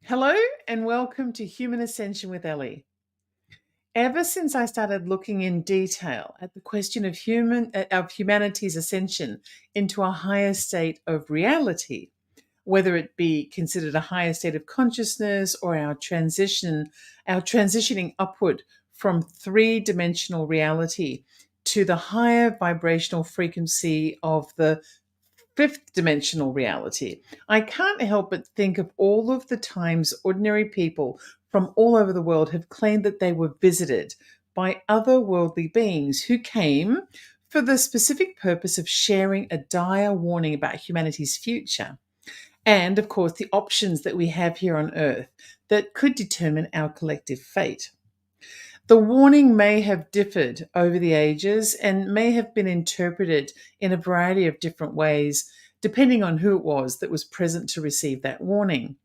Hello and welcome to Human Ascension with Ellie. Ever since I started looking in detail at the question of humanity's ascension into a higher state of reality, whether it be considered a higher state of consciousness or our transitioning upward from three-dimensional reality to the higher vibrational frequency of the fifth dimensional reality, I can't help but think of all of the times ordinary people from all over the world have claimed that they were visited by otherworldly beings who came for the specific purpose of sharing a dire warning about humanity's future. And of course, the options that we have here on Earth that could determine our collective fate. The warning may have differed over the ages and may have been interpreted in a variety of different ways, depending on who it was that was present to receive that warning.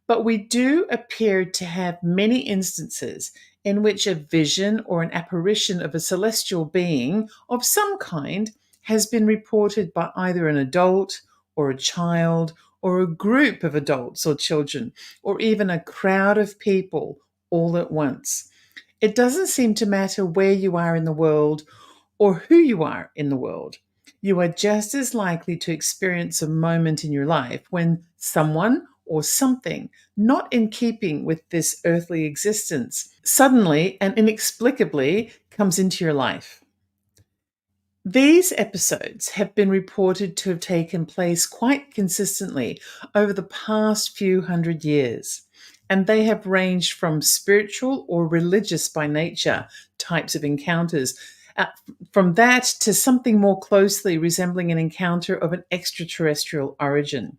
But we do appear to have many instances in which a vision or an apparition of a celestial being of some kind has been reported by either an adult or a child or a group of adults or children, or even a crowd of people all at once. It doesn't seem to matter where you are in the world or who you are in the world. You are just as likely to experience a moment in your life when someone or something not in keeping with this earthly existence suddenly and inexplicably comes into your life. These episodes have been reported to have taken place quite consistently over the past few hundred years, and they have ranged from spiritual or religious by nature types of encounters, from that to something more closely resembling an encounter of an extraterrestrial origin.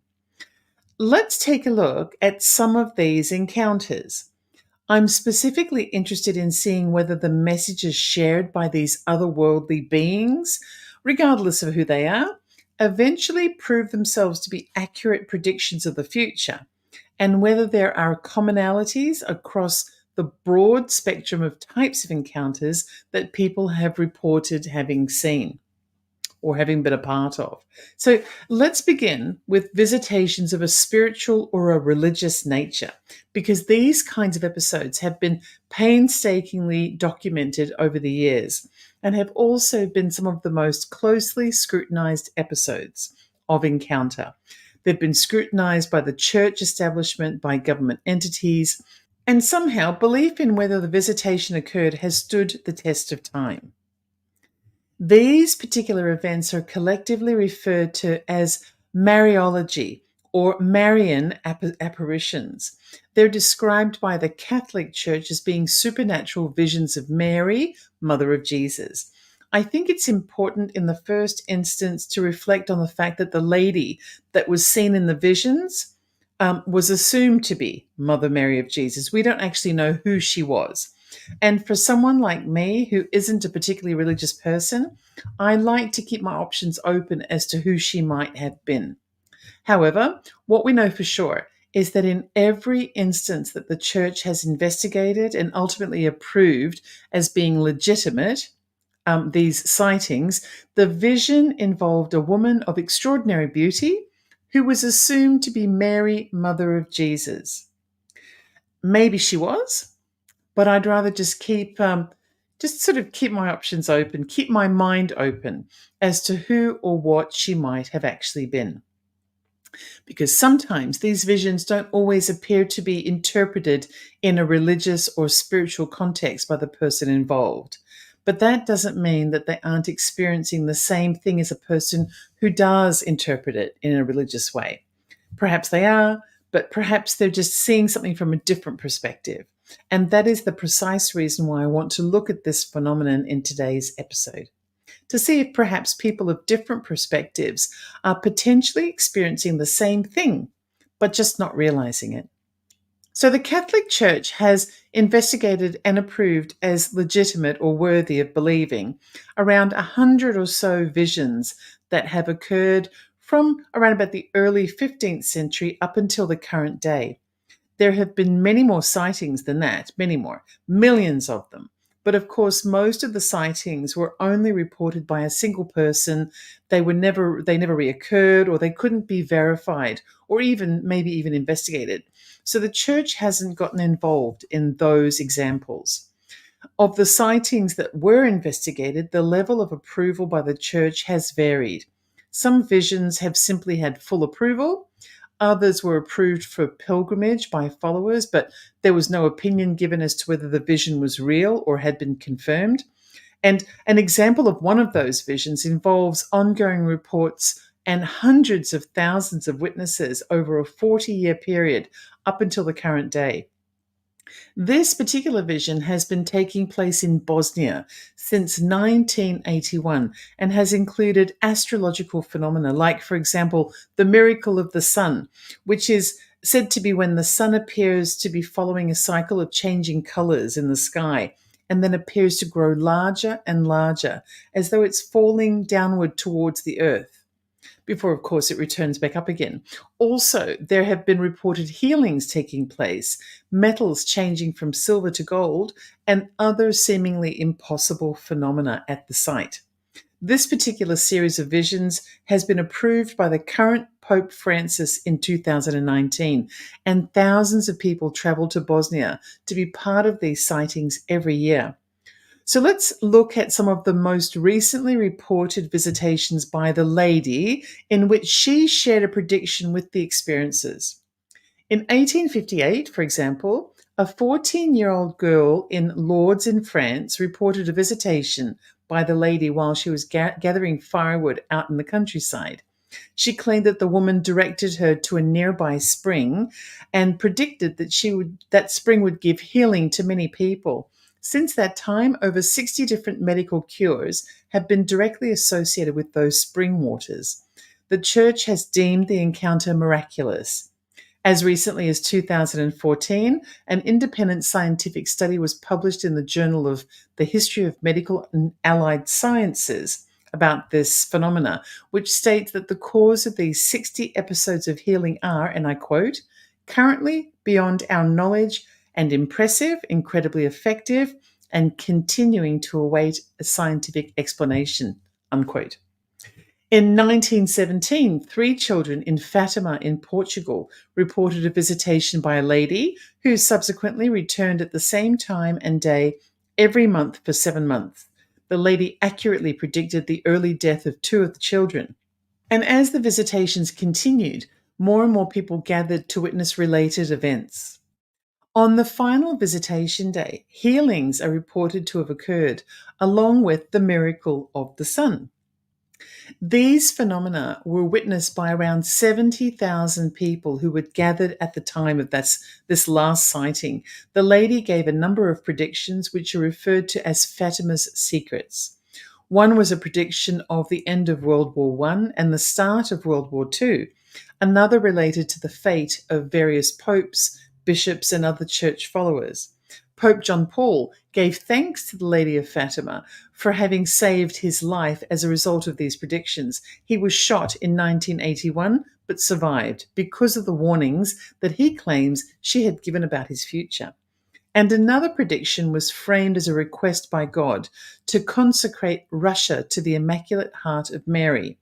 Let's take a look at some of these encounters. I'm specifically interested in seeing whether the messages shared by these otherworldly beings, regardless of who they are, eventually prove themselves to be accurate predictions of the future, and whether there are commonalities across the broad spectrum of types of encounters that people have reported having seen or having been a part of. So let's begin with visitations of a spiritual or a religious nature, because these kinds of episodes have been painstakingly documented over the years and have also been some of the most closely scrutinized episodes of encounter. They've been scrutinized by the church establishment, by government entities, and somehow belief in whether the visitation occurred has stood the test of time. These particular events are collectively referred to as Mariology or Marian apparitions. They're described by the Catholic Church as being supernatural visions of Mary, Mother of Jesus. I think it's important in the first instance to reflect on the fact that the lady that was seen in the visions was assumed to be Mother Mary of Jesus. We don't actually know who she was. And for someone like me who isn't a particularly religious person, I like to keep my options open as to who she might have been. However, what we know for sure is that in every instance that the church has investigated and ultimately approved as being legitimate, these sightings, the vision involved a woman of extraordinary beauty who was assumed to be Mary, Mother of Jesus. Maybe she was, but I'd rather just keep my options open, keep my mind open as to who or what she might have actually been. Because sometimes these visions don't always appear to be interpreted in a religious or spiritual context by the person involved. But that doesn't mean that they aren't experiencing the same thing as a person who does interpret it in a religious way. Perhaps they are, but perhaps they're just seeing something from a different perspective. And that is the precise reason why I want to look at this phenomenon in today's episode, to see if perhaps people of different perspectives are potentially experiencing the same thing, but just not realizing it. So the Catholic Church has investigated and approved as legitimate or worthy of believing around 100 or so visions that have occurred from around about the early 15th century up until the current day. There have been many more sightings than that, many more, millions of them. But of course, most of the sightings were only reported by a single person. They never reoccurred, or they couldn't be verified or maybe even investigated. So the church hasn't gotten involved in those examples. Of the sightings that were investigated, the level of approval by the church has varied. Some visions have simply had full approval. Others were approved for pilgrimage by followers, but there was no opinion given as to whether the vision was real or had been confirmed. And an example of one of those visions involves ongoing reports and hundreds of thousands of witnesses over a 40-year period up until the current day. This particular vision has been taking place in Bosnia since 1981 and has included astrological phenomena like, for example, the miracle of the sun, which is said to be when the sun appears to be following a cycle of changing colors in the sky and then appears to grow larger and larger as though it's falling downward towards the earth before, of course, it returns back up again. Also, there have been reported healings taking place, metals changing from silver to gold, and other seemingly impossible phenomena at the site. This particular series of visions has been approved by the current Pope Francis in 2019, and thousands of people travel to Bosnia to be part of these sightings every year. So let's look at some of the most recently reported visitations by the lady in which she shared a prediction with the experiencers. In 1858, for example, a 14-year-old girl in Lourdes in France reported a visitation by the lady while she was gathering firewood out in the countryside. She claimed that the woman directed her to a nearby spring and predicted that that spring would give healing to many people. Since that time, over 60 different medical cures have been directly associated with those spring waters. The church has deemed the encounter miraculous. As recently as 2014, an independent scientific study was published in the Journal of the History of Medical and Allied Sciences about this phenomena, which states that the cause of these 60 episodes of healing are, and I quote, currently beyond our knowledge and impressive, incredibly effective, and continuing to await a scientific explanation, unquote. In 1917, 3 children in Fatima in Portugal reported a visitation by a lady who subsequently returned at the same time and day every month for 7 months. The lady accurately predicted the early death of 2 of the children. And as the visitations continued, more and more people gathered to witness related events. On the final visitation day, healings are reported to have occurred, along with the miracle of the sun. These phenomena were witnessed by around 70,000 people who were gathered at the time of this last sighting. The lady gave a number of predictions which are referred to as Fatima's secrets. One was a prediction of the end of World War I and the start of World War II. Another related to the fate of various popes, bishops, and other church followers. Pope John Paul gave thanks to the Lady of Fatima for having saved his life as a result of these predictions. He was shot in 1981 but survived because of the warnings that he claims she had given about his future. And another prediction was framed as a request by God to consecrate Russia to the Immaculate Heart of Mary.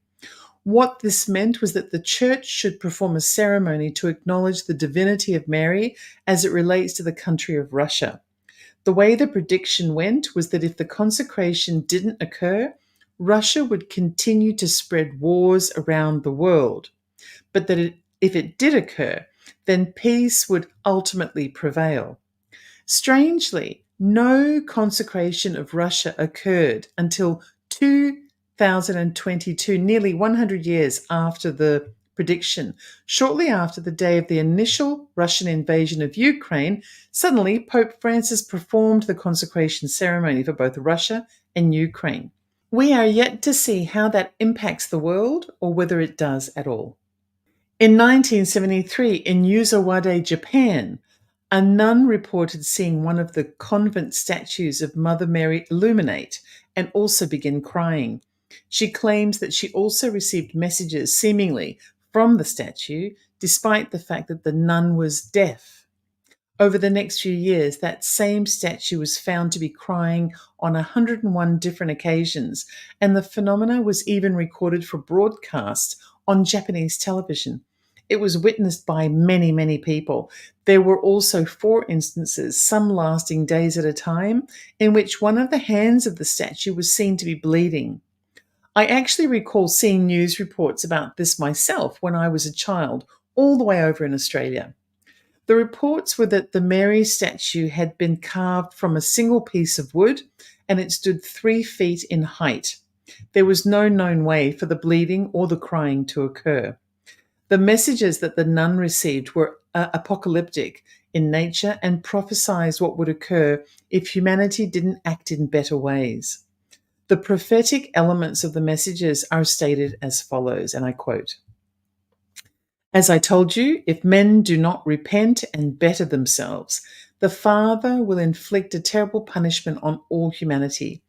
What this meant was that the church should perform a ceremony to acknowledge the divinity of Mary as it relates to the country of Russia. The way the prediction went was that if the consecration didn't occur, Russia would continue to spread wars around the world, but that if it did occur, then peace would ultimately prevail. Strangely, no consecration of Russia occurred until 2022, nearly 100 years after the prediction. Shortly after the day of the initial Russian invasion of Ukraine, suddenly Pope Francis performed the consecration ceremony for both Russia and Ukraine. We are yet to see how that impacts the world or whether it does at all. In 1973, in Yuzawade, Japan, a nun reported seeing one of the convent statues of Mother Mary illuminate and also begin crying. She claims that she also received messages, seemingly, from the statue, despite the fact that the nun was deaf. Over the next few years, that same statue was found to be crying on 101 different occasions, and the phenomena was even recorded for broadcast on Japanese television. It was witnessed by many, many people. There were also 4 instances, some lasting days at a time, in which one of the hands of the statue was seen to be bleeding. I actually recall seeing news reports about this myself when I was a child, all the way over in Australia. The reports were that the Mary statue had been carved from a single piece of wood and it stood 3 feet in height. There was no known way for the bleeding or the crying to occur. The messages that the nun received were apocalyptic in nature and prophesied what would occur if humanity didn't act in better ways. The prophetic elements of the messages are stated as follows, and I quote, "As I told you, if men do not repent and better themselves, the Father will inflict a terrible punishment on all humanity.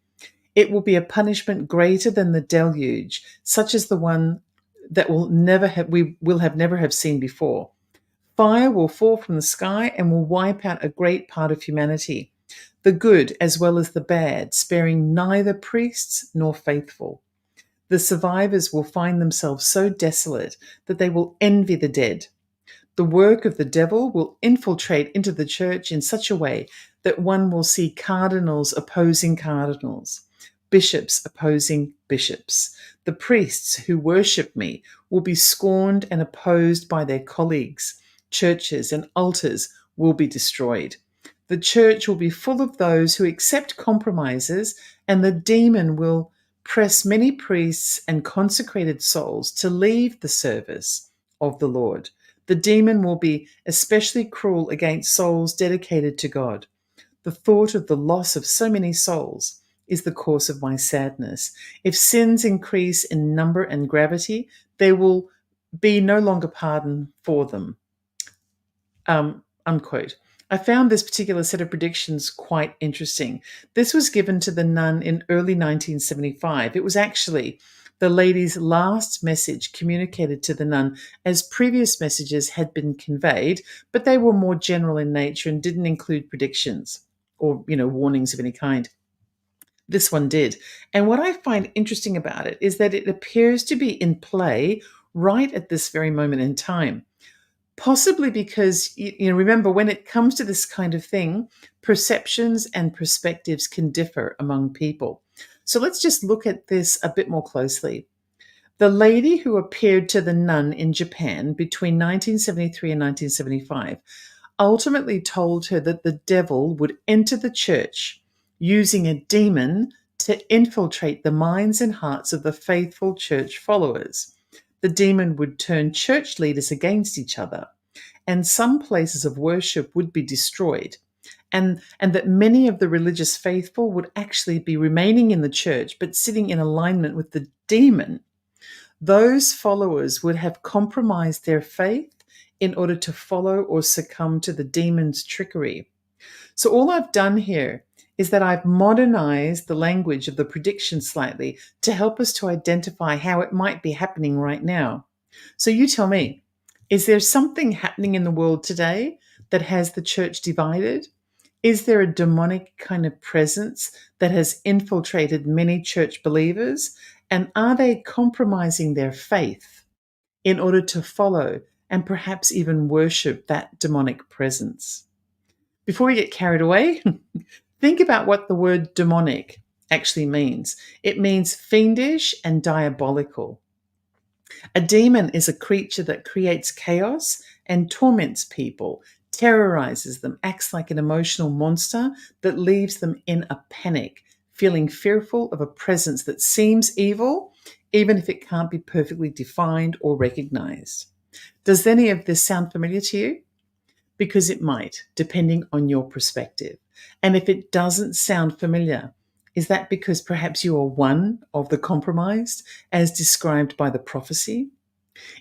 It will be a punishment greater than the deluge, such as the one that we will have never have seen before. Fire will fall from the sky and will wipe out a great part of humanity, the good as well as the bad, sparing neither priests nor faithful. The survivors will find themselves so desolate that they will envy the dead. The work of the devil will infiltrate into the church in such a way that one will see cardinals opposing cardinals, bishops opposing bishops. The priests who worship me will be scorned and opposed by their colleagues. Churches and altars will be destroyed. The church will be full of those who accept compromises, and the demon will press many priests and consecrated souls to leave the service of the Lord. The demon will be especially cruel against souls dedicated to God. The thought of the loss of so many souls is the cause of my sadness. If sins increase in number and gravity, there will be no longer pardon for them." Unquote. I found this particular set of predictions quite interesting. This was given to the nun in early 1975. It was actually the lady's last message communicated to the nun, as previous messages had been conveyed, but they were more general in nature and didn't include predictions or, warnings of any kind. This one did. And what I find interesting about it is that it appears to be in play right at this very moment in time. Possibly because, remember, when it comes to this kind of thing, perceptions and perspectives can differ among people. So let's just look at this a bit more closely. The lady who appeared to the nun in Japan between 1973 and 1975 ultimately told her that the devil would enter the church using a demon to infiltrate the minds and hearts of the faithful church followers. The demon would turn church leaders against each other, and some places of worship would be destroyed, and that many of the religious faithful would actually be remaining in the church but sitting in alignment with the demon. Those followers would have compromised their faith in order to follow or succumb to the demon's trickery. So all I've done here is that I've modernized the language of the prediction slightly to help us to identify how it might be happening right now. So you tell me, is there something happening in the world today that has the church divided? Is there a demonic kind of presence that has infiltrated many church believers? And are they compromising their faith in order to follow and perhaps even worship that demonic presence? Before we get carried away, think about what the word demonic actually means. It means fiendish and diabolical. A demon is a creature that creates chaos and torments people, terrorizes them, acts like an emotional monster that leaves them in a panic, feeling fearful of a presence that seems evil, even if it can't be perfectly defined or recognized. Does any of this sound familiar to you? Because it might, depending on your perspective. And if it doesn't sound familiar, is that because perhaps you are one of the compromised, as described by the prophecy?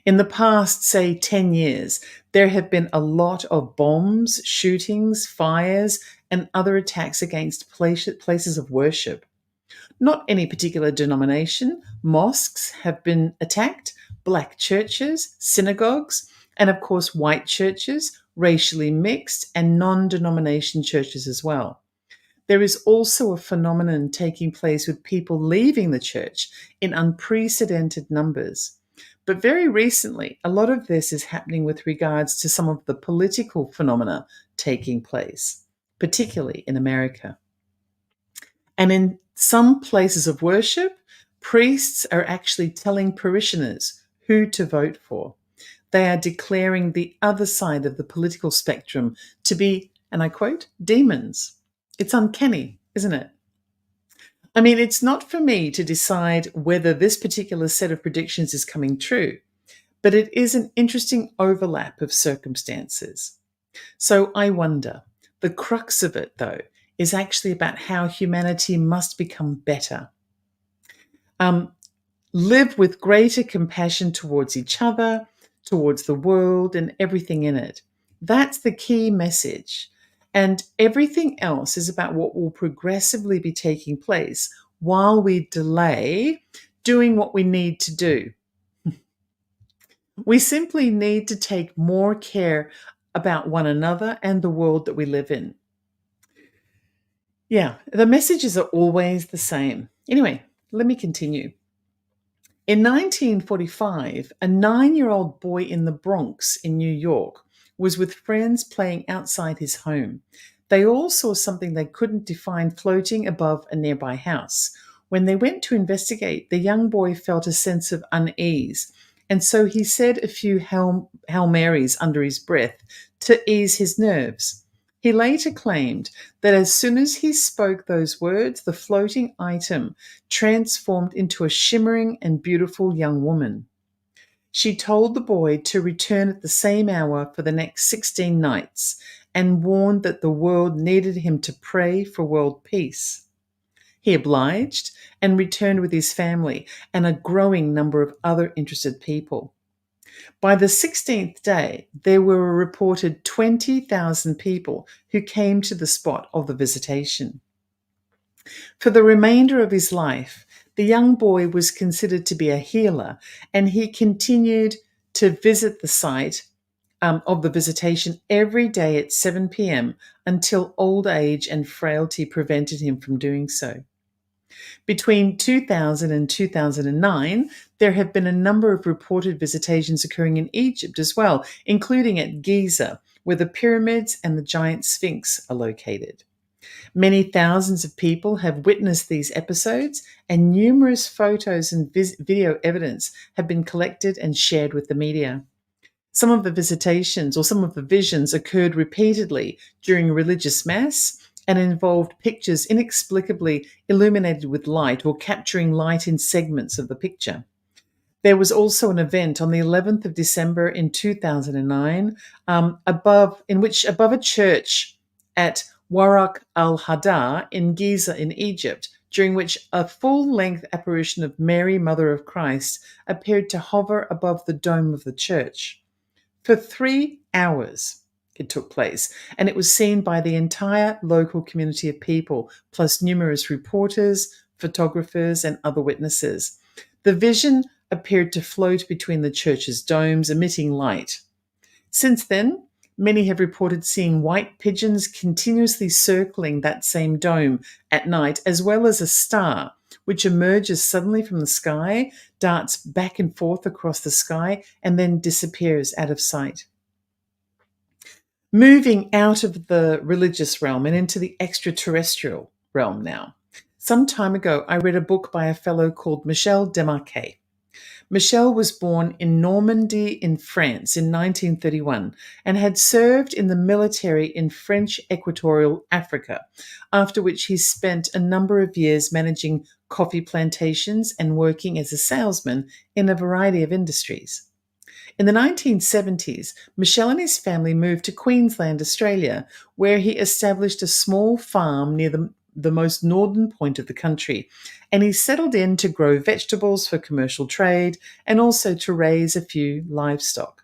In the past, say 10 years, there have been a lot of bombs, shootings, fires, and other attacks against places of worship. Not any particular denomination. Mosques have been attacked, black churches, synagogues, and of course white churches, racially mixed, and non-denomination churches as well. There is also a phenomenon taking place with people leaving the church in unprecedented numbers. But very recently, a lot of this is happening with regards to some of the political phenomena taking place, particularly in America. And in some places of worship, priests are actually telling parishioners who to vote for. They are declaring the other side of the political spectrum to be, and I quote, demons. It's uncanny, isn't it? I mean, it's not for me to decide whether this particular set of predictions is coming true, but it is an interesting overlap of circumstances. So I wonder, the crux of it, though, is actually about how humanity must become better. Live with greater compassion towards each other, towards the world, and everything in it. That's the key message. And everything else is about what will progressively be taking place while we delay doing what we need to do. We simply need to take more care about one another and the world that we live in. Yeah, the messages are always the same. Anyway, let me continue. In 1945, a 9-year-old boy in the Bronx in New York was with friends playing outside his home. They all saw something they couldn't define floating above a nearby house. When they went to investigate, the young boy felt a sense of unease, and so he said a few Hail Marys under his breath to ease his nerves. He later claimed that as soon as he spoke those words, the floating item transformed into a shimmering and beautiful young woman. She told the boy to return at the same hour for the next 16 nights and warned that the world needed him to pray for world peace. He obliged and returned with his family and a growing number of other interested people. By the 16th day, there were a reported 20,000 people who came to the spot of the visitation. For the remainder of his life, the young boy was considered to be a healer, and he continued to visit the site of the visitation every day at 7 p.m. until old age and frailty prevented him from doing so. Between 2000 and 2009, there have been a number of reported visitations occurring in Egypt as well, including at Giza, where the pyramids and the giant Sphinx are located. Many thousands of people have witnessed these episodes, and numerous photos and video evidence have been collected and shared with the media. Some of the visitations or some of the visions occurred repeatedly during religious mass and involved pictures inexplicably illuminated with light or capturing light in segments of the picture. There was also an event on the 11th of December in 2009 above a church at Waraq al-Hadar in Giza in Egypt, during which a full-length apparition of Mary, Mother of Christ, appeared to hover above the dome of the church. For 3 hours it took place, and it was seen by the entire local community of people, plus numerous reporters, photographers, and other witnesses. The vision appeared to float between the church's domes, emitting light. Since then, many have reported seeing white pigeons continuously circling that same dome at night, as well as a star, which emerges suddenly from the sky, darts back and forth across the sky, and then disappears out of sight. Moving out of the religious realm and into the extraterrestrial realm now. Some time ago, I read a book by a fellow called Michel Desmarquet. Michel was born in Normandy in France in 1931 and had served in the military in French Equatorial Africa, after which he spent a number of years managing coffee plantations and working as a salesman in a variety of industries. In the 1970s, Michel and his family moved to Queensland, Australia, where he established a small farm near the most northern point of the country, and he settled in to grow vegetables for commercial trade and also to raise a few livestock.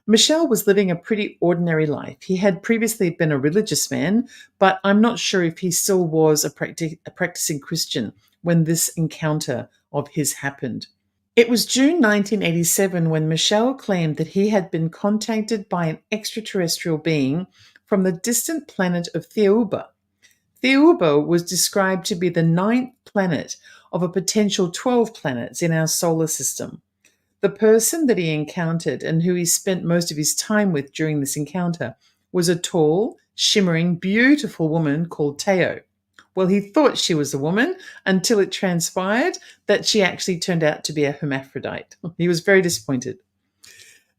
Michel was living a pretty ordinary life. He had previously been a religious man, but I'm not sure if he still was a practicing Christian when this encounter of his happened. It was June 1987 when Michel claimed that he had been contacted by an extraterrestrial being from the distant planet of Theuba. Theuba was described to be the 9th planet of a potential 12 planets in our solar system. The person that he encountered and who he spent most of his time with during this encounter was a tall, shimmering, beautiful woman called Teo. Well, he thought she was a woman until it transpired that she actually turned out to be a hermaphrodite. He was very disappointed.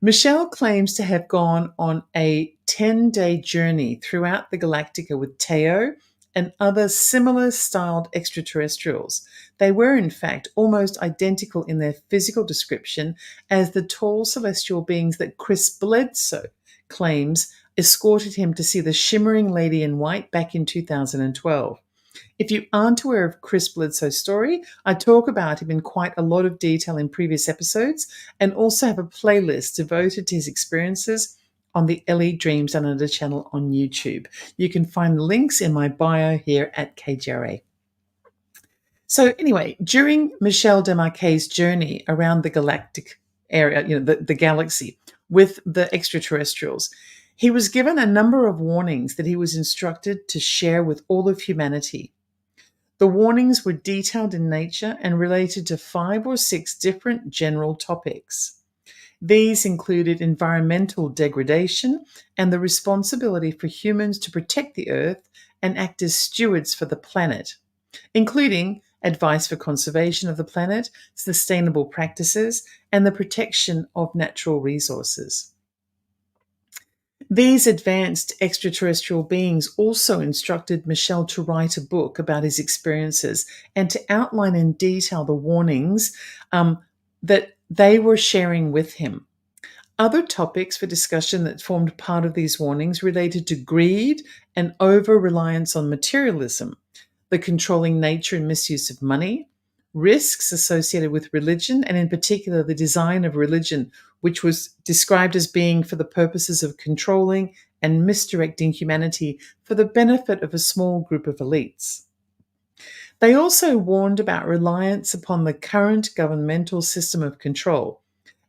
Michelle claims to have gone on a 10-day journey throughout the Galactica with Teo and other similar styled extraterrestrials. They were, in fact, almost identical in their physical description as the tall celestial beings that Chris Bledsoe claims escorted him to see the shimmering lady in white back in 2012. If you aren't aware of Chris Bledsoe's story, I talk about him in quite a lot of detail in previous episodes and also have a playlist devoted to his experiences on the Ellie Dreams Down Under channel on YouTube. You can find the links in my bio here at KGRA. So anyway, during Michel Desmarquet's journey around the galactic area, the galaxy with the extraterrestrials, he was given a number of warnings that he was instructed to share with all of humanity. The warnings were detailed in nature and related to 5 or 6 different general topics. These included environmental degradation and the responsibility for humans to protect the Earth and act as stewards for the planet, including advice for conservation of the planet, sustainable practices, and the protection of natural resources. These advanced extraterrestrial beings also instructed Michel to write a book about his experiences and to outline in detail the warnings that they were sharing with him. Other topics for discussion that formed part of these warnings related to greed and over-reliance on materialism, the controlling nature and misuse of money, risks associated with religion, and in particular the design of religion, which was described as being for the purposes of controlling and misdirecting humanity for the benefit of a small group of elites. They also warned about reliance upon the current governmental system of control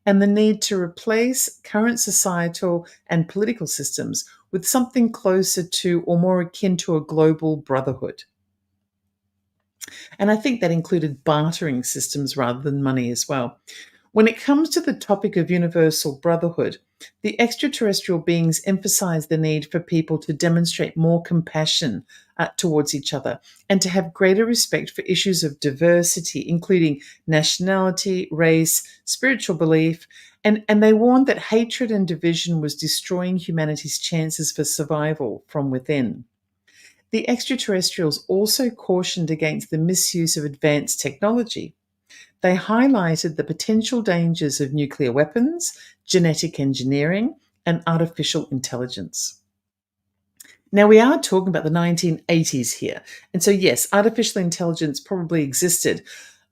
and the need to replace current societal and political systems with something closer to or more akin to a global brotherhood. And I think that included bartering systems rather than money as well. When it comes to the topic of universal brotherhood, the extraterrestrial beings emphasize the need for people to demonstrate more compassion towards each other and to have greater respect for issues of diversity, including nationality, race, spiritual belief, and they warned that hatred and division was destroying humanity's chances for survival from within. The extraterrestrials also cautioned against the misuse of advanced technology. They highlighted the potential dangers of nuclear weapons, genetic engineering, and artificial intelligence. Now, we are talking about the 1980s here. And so, yes, artificial intelligence probably existed,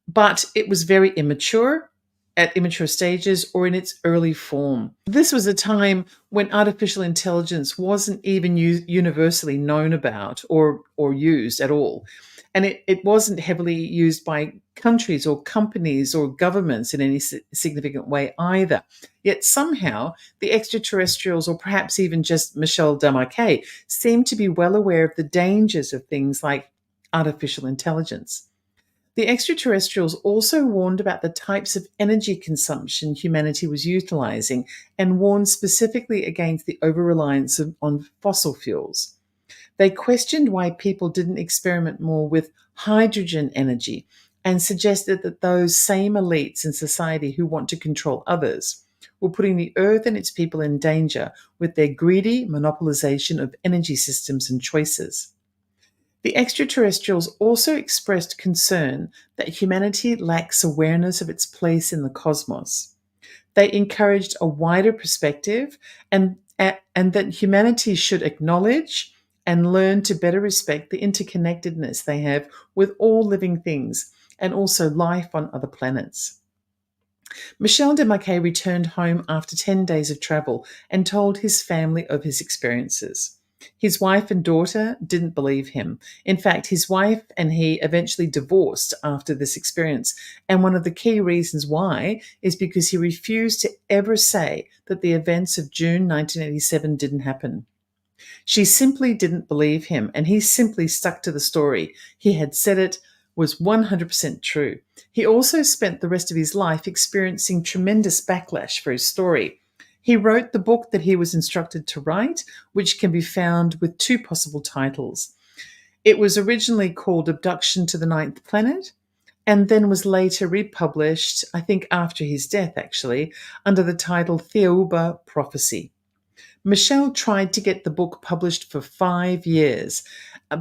but it was very immature, at immature stages, or in its early form. This was a time when artificial intelligence wasn't even universally known about or used at all. And it wasn't heavily used by countries or companies or governments in any significant way either. Yet somehow the extraterrestrials, or perhaps even just Michel Desmarquet, seemed to be well aware of the dangers of things like artificial intelligence. The extraterrestrials also warned about the types of energy consumption humanity was utilizing and warned specifically against the over-reliance on fossil fuels. They questioned why people didn't experiment more with hydrogen energy and suggested that those same elites in society who want to control others were putting the Earth and its people in danger with their greedy monopolization of energy systems and choices. The extraterrestrials also expressed concern that humanity lacks awareness of its place in the cosmos. They encouraged a wider perspective and that humanity should acknowledge and learn to better respect the interconnectedness they have with all living things and also life on other planets. Michel Desmarquet returned home after 10 days of travel and told his family of his experiences. His wife and daughter didn't believe him. In fact, his wife and he eventually divorced after this experience. And one of the key reasons why is because he refused to ever say that the events of June 1987 didn't happen. She simply didn't believe him, and he simply stuck to the story. He had said it was 100% true. He also spent the rest of his life experiencing tremendous backlash for his story. He wrote the book that he was instructed to write, which can be found with two possible titles. It was originally called Abduction to the Ninth Planet, and then was later republished, I think after his death actually, under the title Theuba Prophecy. Michel tried to get the book published for 5 years,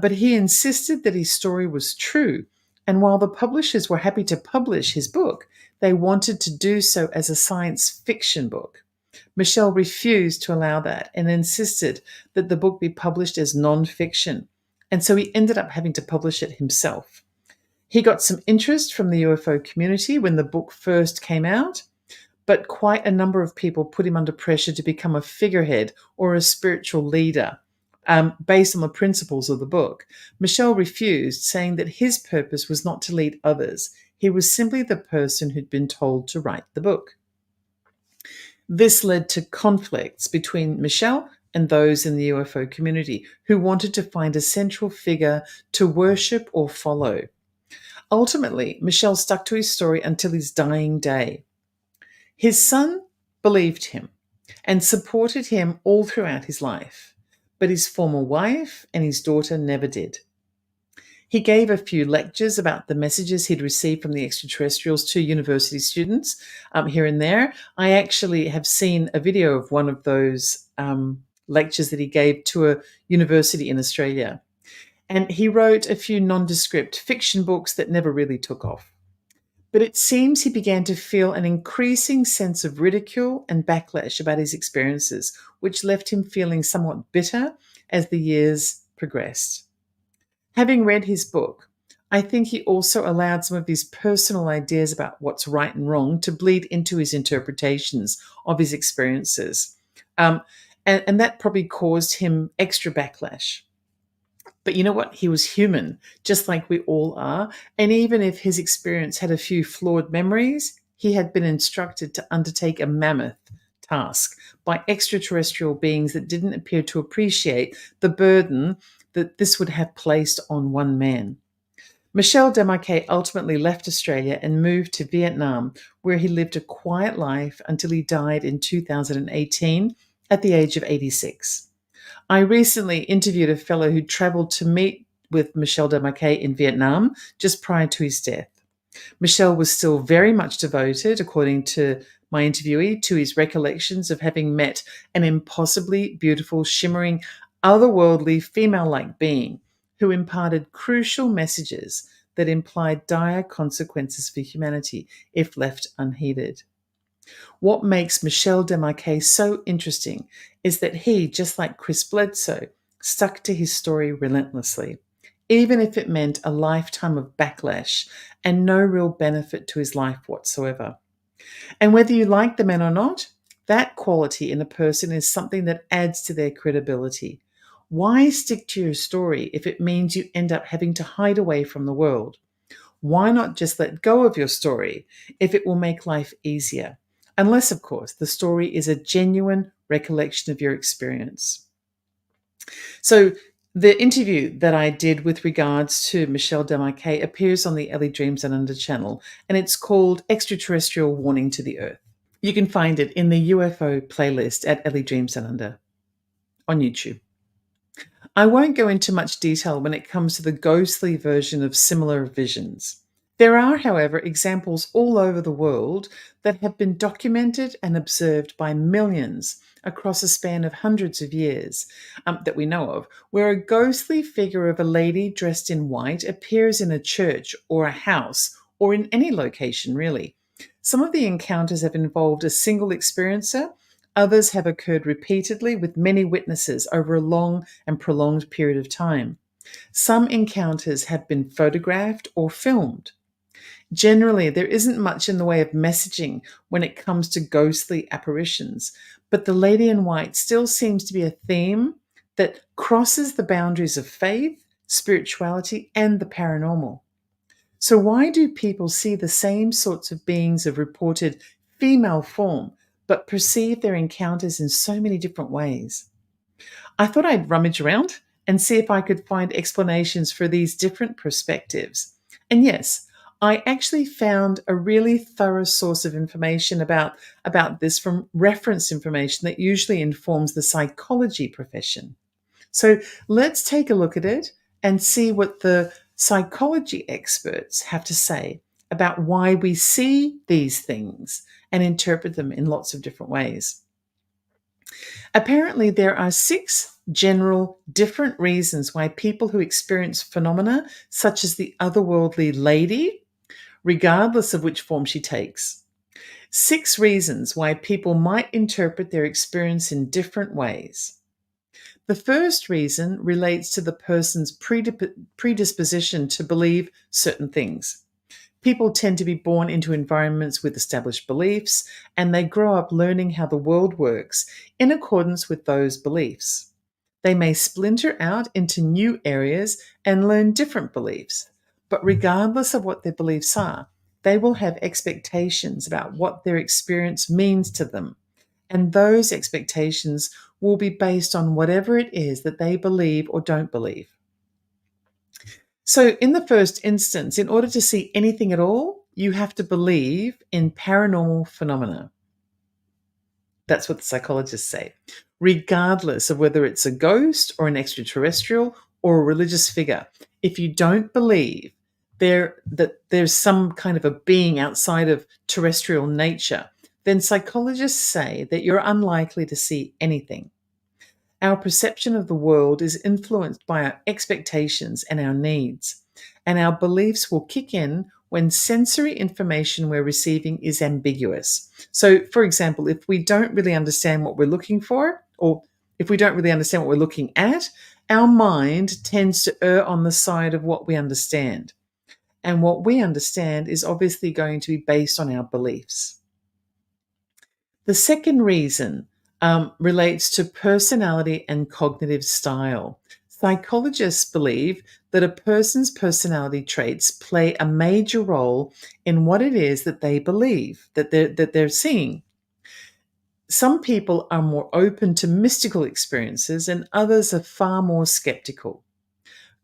but he insisted that his story was true. And while the publishers were happy to publish his book, they wanted to do so as a science fiction book. Michel refused to allow that and insisted that the book be published as non-fiction. And so he ended up having to publish it himself. He got some interest from the UFO community when the book first came out, but quite a number of people put him under pressure to become a figurehead or a spiritual leader based on the principles of the book. Michel refused, saying that his purpose was not to lead others. He was simply the person who'd been told to write the book. This led to conflicts between Michel and those in the UFO community who wanted to find a central figure to worship or follow. Ultimately, Michel stuck to his story until his dying day. His son believed him and supported him all throughout his life, but his former wife and his daughter never did. He gave a few lectures about the messages he'd received from the extraterrestrials to university students here and there. I actually have seen a video of one of those lectures that he gave to a university in Australia. And he wrote a few nondescript fiction books that never really took off. But it seems he began to feel an increasing sense of ridicule and backlash about his experiences, which left him feeling somewhat bitter as the years progressed. Having read his book, I think he also allowed some of his personal ideas about what's right and wrong to bleed into his interpretations of his experiences. And that probably caused him extra backlash. But you know what? He was human, just like we all are. And even if his experience had a few flawed memories, he had been instructed to undertake a mammoth task by extraterrestrial beings that didn't appear to appreciate the burden that this would have placed on one man. Michel Desmarquet ultimately left Australia and moved to Vietnam, where he lived a quiet life until he died in 2018 at the age of 86. I recently interviewed a fellow who traveled to meet with Michel Desmarquet in Vietnam just prior to his death. Michel was still very much devoted, according to my interviewee, to his recollections of having met an impossibly beautiful, shimmering, otherworldly, female-like being who imparted crucial messages that implied dire consequences for humanity if left unheeded. What makes Michel Desmarquet so interesting is that he, just like Chris Bledsoe, stuck to his story relentlessly, even if it meant a lifetime of backlash and no real benefit to his life whatsoever. And whether you like the man or not, that quality in a person is something that adds to their credibility. Why stick to your story if it means you end up having to hide away from the world? Why not just let go of your story if it will make life easier? Unless, of course, the story is a genuine recollection of your experience. So the interview that I did with regards to Michel Desmarquet appears on the Ellie Dreams Down Under channel, and it's called Extraterrestrial Warning to the Earth. You can find it in the UFO playlist at Ellie Dreams Down Under on YouTube. I won't go into much detail when it comes to the ghostly version of similar visions. There are, however, examples all over the world that have been documented and observed by millions across a span of hundreds of years that we know of, where a ghostly figure of a lady dressed in white appears in a church or a house or in any location, really. Some of the encounters have involved a single experiencer. Others have occurred repeatedly with many witnesses over a long and prolonged period of time. Some encounters have been photographed or filmed. Generally, there isn't much in the way of messaging when it comes to ghostly apparitions, but the lady in white still seems to be a theme that crosses the boundaries of faith, spirituality, and the paranormal. So why do people see the same sorts of beings of reported female form, but perceive their encounters in so many different ways? I thought I'd rummage around and see if I could find explanations for these different perspectives. And yes, I actually found a really thorough source of information about this from reference information that usually informs the psychology profession. So let's take a look at it and see what the psychology experts have to say about why we see these things and interpret them in lots of different ways. Apparently, there are 6 general different reasons why people who experience phenomena such as the otherworldly lady, regardless of which form she takes, 6 reasons why people might interpret their experience in different ways. The first reason relates to the person's predisposition to believe certain things. People tend to be born into environments with established beliefs, and they grow up learning how the world works in accordance with those beliefs. They may splinter out into new areas and learn different beliefs, but regardless of what their beliefs are, they will have expectations about what their experience means to them. And those expectations will be based on whatever it is that they believe or don't believe. So, in the first instance, in order to see anything at all, you have to believe in paranormal phenomena. That's what the psychologists say, regardless of whether it's a ghost or an extraterrestrial or a religious figure. If you don't believe that there's some kind of a being outside of terrestrial nature, then psychologists say that you're unlikely to see anything. Our perception of the world is influenced by our expectations and our needs, and our beliefs will kick in when sensory information we're receiving is ambiguous. So, for example, if we don't really understand what we're looking for, or if we don't really understand what we're looking at, our mind tends to err on the side of what we understand. And what we understand is obviously going to be based on our beliefs. The second reason relates to personality and cognitive style. Psychologists believe that a person's personality traits play a major role in what it is that they believe, that they're seeing. Some people are more open to mystical experiences and others are far more skeptical.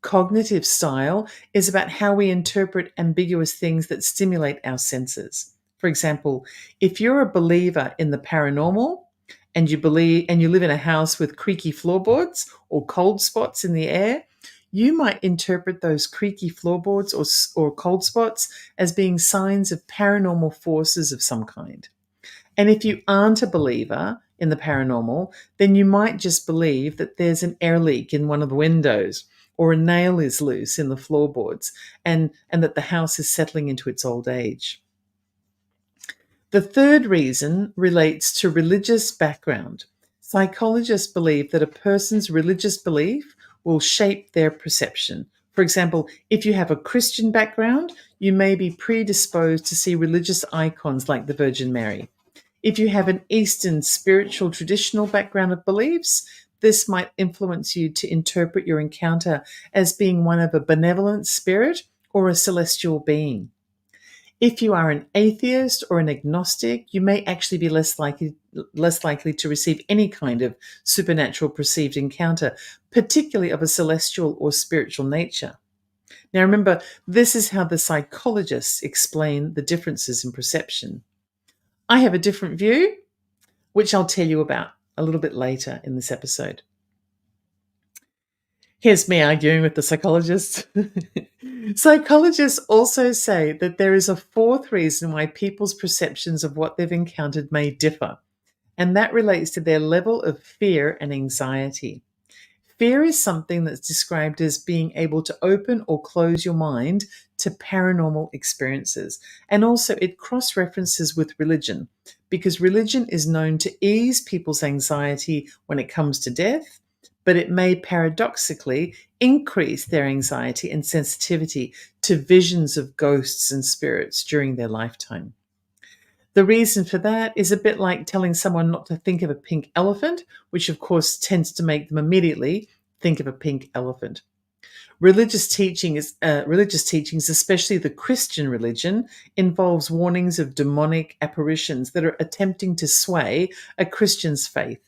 Cognitive style is about how we interpret ambiguous things that stimulate our senses. For example, if you're a believer in the paranormal and you live in a house with creaky floorboards or cold spots in the air, you might interpret those creaky floorboards or cold spots as being signs of paranormal forces of some kind. And if you aren't a believer in the paranormal, then you might just believe that there's an air leak in one of the windows, or a nail is loose in the floorboards, and that the house is settling into its old age. The third reason relates to religious background. Psychologists believe that a person's religious belief will shape their perception. For example, if you have a Christian background, you may be predisposed to see religious icons like the Virgin Mary. If you have an Eastern spiritual traditional background of beliefs, this might influence you to interpret your encounter as being one of a benevolent spirit or a celestial being. If you are an atheist or an agnostic, you may actually be less likely to receive any kind of supernatural perceived encounter, particularly of a celestial or spiritual nature. Now remember, this is how the psychologists explain the differences in perception. I have a different view, which I'll tell you about a little bit later in this episode. Here's me arguing with the psychologists. Psychologists also say that there is a fourth reason why people's perceptions of what they've encountered may differ, and that relates to their level of fear and anxiety. Fear is something that's described as being able to open or close your mind to paranormal experiences. And also it cross-references with religion, because religion is known to ease people's anxiety when it comes to death, but it may paradoxically increase their anxiety and sensitivity to visions of ghosts and spirits during their lifetime. The reason for that is a bit like telling someone not to think of a pink elephant, which of course tends to make them immediately think of a pink elephant. Religious teachings, especially the Christian religion, involves warnings of demonic apparitions that are attempting to sway a Christian's faith.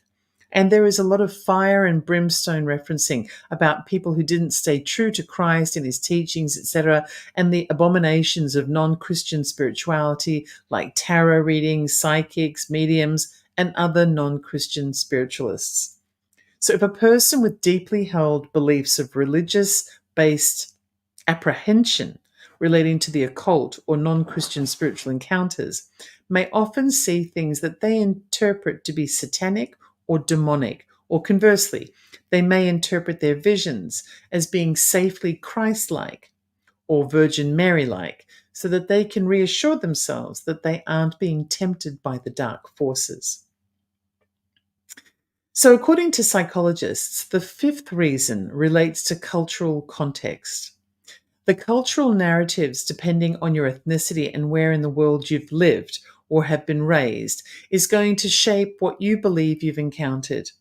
And there is a lot of fire and brimstone referencing about people who didn't stay true to Christ and his teachings, etc., and the abominations of non-Christian spirituality like tarot readings, psychics, mediums, and other non-Christian spiritualists. So if a person with deeply held beliefs of religious-based apprehension relating to the occult or non-Christian spiritual encounters may often see things that they interpret to be satanic or demonic, or conversely, they may interpret their visions as being safely Christ-like or Virgin Mary-like, so that they can reassure themselves that they aren't being tempted by the dark forces. So according to psychologists, the fifth reason relates to cultural context. The cultural narratives, depending on your ethnicity and where in the world you've lived or have been raised, is going to shape what you believe you've encountered.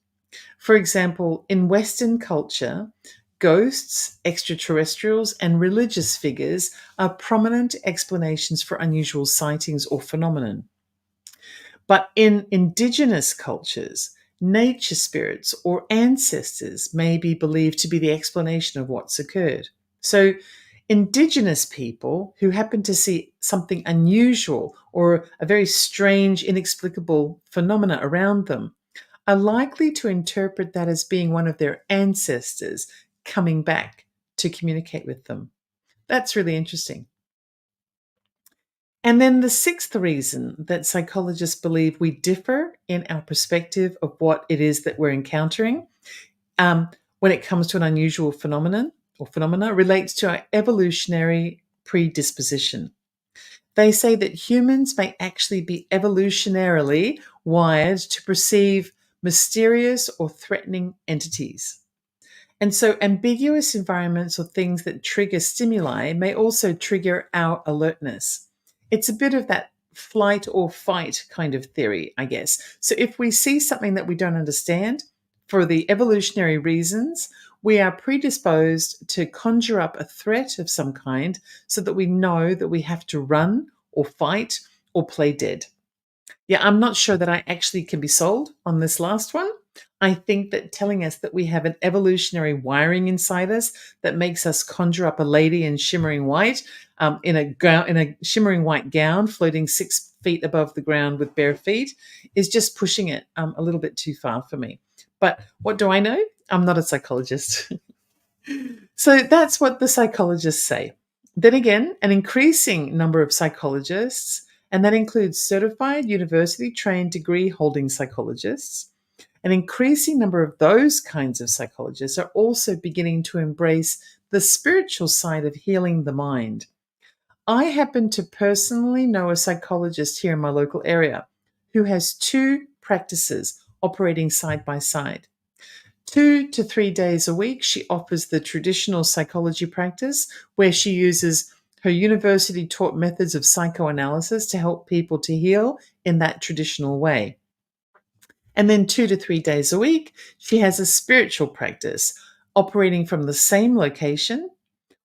For example, in Western culture, ghosts, extraterrestrials, and religious figures are prominent explanations for unusual sightings or phenomenon. But in indigenous cultures, nature spirits or ancestors may be believed to be the explanation of what's occurred. So indigenous people who happen to see something unusual or a very strange, inexplicable phenomena around them are likely to interpret that as being one of their ancestors coming back to communicate with them. That's really interesting. And then the sixth reason that psychologists believe we differ in our perspective of what it is that we're encountering when it comes to an unusual phenomenon or phenomena relates to our evolutionary predisposition. They say that humans may actually be evolutionarily wired to perceive mysterious or threatening entities. And so ambiguous environments or things that trigger stimuli may also trigger our alertness. It's a bit of that flight or fight kind of theory, I guess. So if we see something that we don't understand, for the evolutionary reasons, we are predisposed to conjure up a threat of some kind so that we know that we have to run or fight or play dead. Yeah, I'm not sure that I actually can be sold on this last one. I think that telling us that we have an evolutionary wiring inside us that makes us conjure up a lady in shimmering white, in a shimmering white gown, floating 6 feet above the ground with bare feet, is just pushing it a little bit too far for me. But what do I know? I'm not a psychologist. So that's what the psychologists say. Then again, an increasing number of psychologists, and that includes certified university trained degree holding psychologists, an increasing number of those kinds of psychologists are also beginning to embrace the spiritual side of healing the mind. I happen to personally know a psychologist here in my local area who has 2 practices operating side by side. 2 to 3 days a week, she offers the traditional psychology practice where she uses her university taught methods of psychoanalysis to help people to heal in that traditional way. And then 2 to 3 days a week, she has a spiritual practice operating from the same location